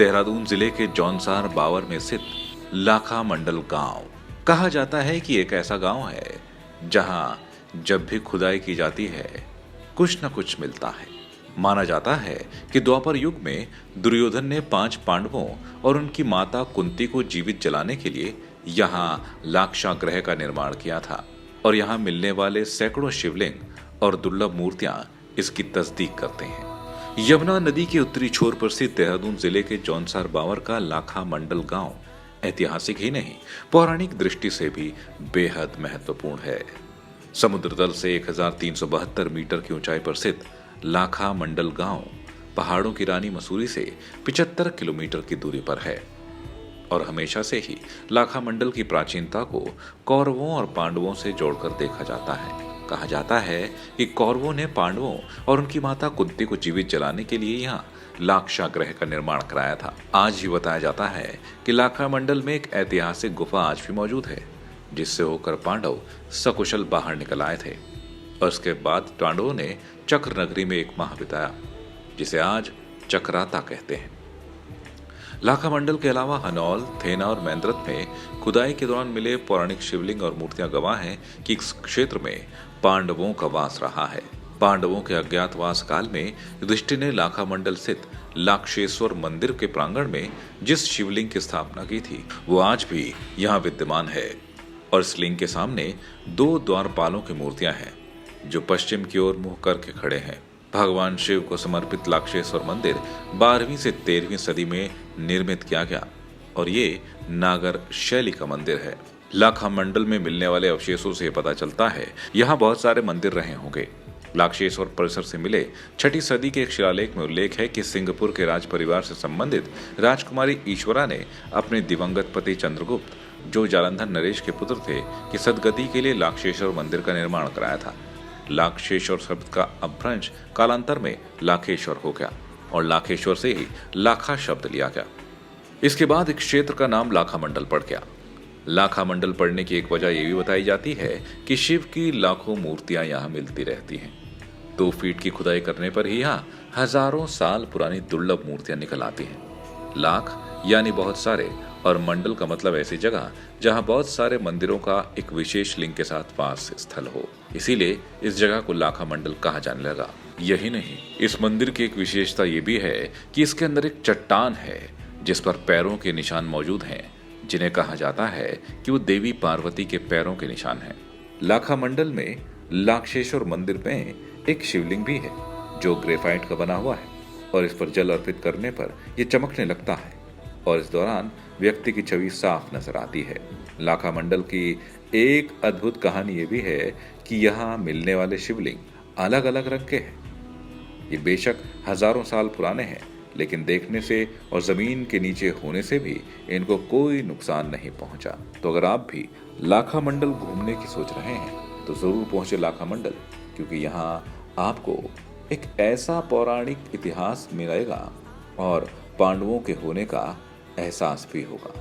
देहरादून जिले के जौनसार बावर में स्थित लाखा मंडल गांव। कहा जाता है कि एक ऐसा गांव है जहां जब भी खुदाई की जाती है कुछ न कुछ मिलता है। माना जाता है कि द्वापर युग में दुर्योधन ने 5 पांडवों और उनकी माता कुंती को जीवित जलाने के लिए यहाँ लाक्षागृह का निर्माण किया था और यहाँ मिलने वाले सैकड़ों शिवलिंग और दुर्लभ मूर्तियां इसकी तस्दीक करते हैं। यमुना नदी के उत्तरी छोर पर स्थित देहरादून जिले के जौनसार बावर का लाखा मंडल गांव ऐतिहासिक ही नहीं, पौराणिक दृष्टि से भी बेहद महत्वपूर्ण है। समुद्र तल से 1372 मीटर की ऊंचाई पर स्थित लाखा मंडल गांव पहाड़ों की रानी मसूरी से 75 किलोमीटर की दूरी पर है और हमेशा से ही लाखा मंडल की प्राचीनता को कौरवों और पांडवों से जोड़कर देखा जाता है। कहा जाता है कि कौरवों ने पांडवों और उनकी माता कुंती को जीवित जलाने के लिए यहाँ लाक्षागृह का निर्माण कराया था। आज ही बताया जाता है कि लाखा मंडल में एक ऐतिहासिक गुफा आज भी मौजूद है जिससे होकर पांडव सकुशल बाहर निकल आए थे और उसके बाद पांडवों ने चक्र नगरी में 1 माह बिताया जिसे आज चक्राता कहते हैं। लाखा मंडल के अलावा हनौल, थेना और मैंद्रत में खुदाई के दौरान मिले पौराणिक शिवलिंग और मूर्तियां गवाह हैं कि इस क्षेत्र में पांडवों का वास रहा है। पांडवों के अज्ञातवास काल में युधिष्ठिर ने लाखा मंडल स्थित लाक्षेश्वर मंदिर के प्रांगण में जिस शिवलिंग की स्थापना की थी वो आज भी यहाँ विद्यमान है और इस लिंग के सामने 2 द्वारपालों की मूर्तियां हैं जो पश्चिम की ओर मुंह करके खड़े हैं। भगवान शिव को समर्पित लाक्षेश्वर मंदिर 12वीं से 13वीं सदी में निर्मित किया गया और ये नागर शैली का मंदिर है। लाखा मंडल में मिलने वाले अवशेषों से पता चलता है यहाँ बहुत सारे मंदिर रहे होंगे। लाक्षेश्वर परिसर से मिले 6ठी सदी के एक शिलालेख में उल्लेख है कि सिंहपुर के राज परिवार से संबंधित राजकुमारी ईश्वरा ने अपने दिवंगत पति चंद्रगुप्त, जो जालंधर नरेश के पुत्र थे, की सदगति के लिए लाक्षेश्वर मंदिर का निर्माण कराया था। लाक्षेश्वर शब्द का अपभ्रंश कालांतर में लाखेश्वर हो गया और लाखेश्वर से ही लाखा शब्द लिया गया। इसके बाद इस क्षेत्र का नाम लाखा मंडल पड़ गया। लाखा मंडल पड़ने की एक वजह यह भी बताई जाती है कि शिव की लाखों मूर्तियां यहाँ मिलती रहती हैं। 2 फीट की खुदाई करने पर ही यहाँ हजारों साल पुरानी दुर्लभ मूर्तियां निकल आती हैं। लाख यानी बहुत सारे और मंडल का मतलब ऐसी जगह जहां बहुत सारे मंदिरों का एक विशेष लिंग के साथ वास स्थल हो, इसीलिए इस जगह को लाखा मंडल कहा जाने लगा। यही नहीं, इस मंदिर की एक विशेषता ये भी है कि इसके अंदर एक चट्टान है जिस पर पैरों के निशान मौजूद हैं, जिन्हें कहा जाता है कि वो देवी पार्वती के पैरों के निशान हैं। लाखा मंडल में लाक्षेश्वर मंदिर में एक शिवलिंग भी है जो ग्रेफाइट का बना हुआ है और इस पर जल अर्पित करने पर यह चमकने लगता है और इस दौरान व्यक्ति की छवि साफ नजर आती है। लाखा मंडल की एक अद्भुत कहानी ये भी है कि यहाँ मिलने वाले शिवलिंग अलग अलग रंग के हैं। ये बेशक हजारों साल पुराने हैं, लेकिन देखने से और जमीन के नीचे होने से भी इनको कोई नुकसान नहीं पहुंचा। तो अगर आप भी लाखा मंडल घूमने की सोच रहे हैं तो जरूर पहुंचे लाखा मंडल, क्योंकि यहाँ आपको एक ऐसा पौराणिक इतिहास मिलेगा और पांडवों के होने का एहसास भी होगा।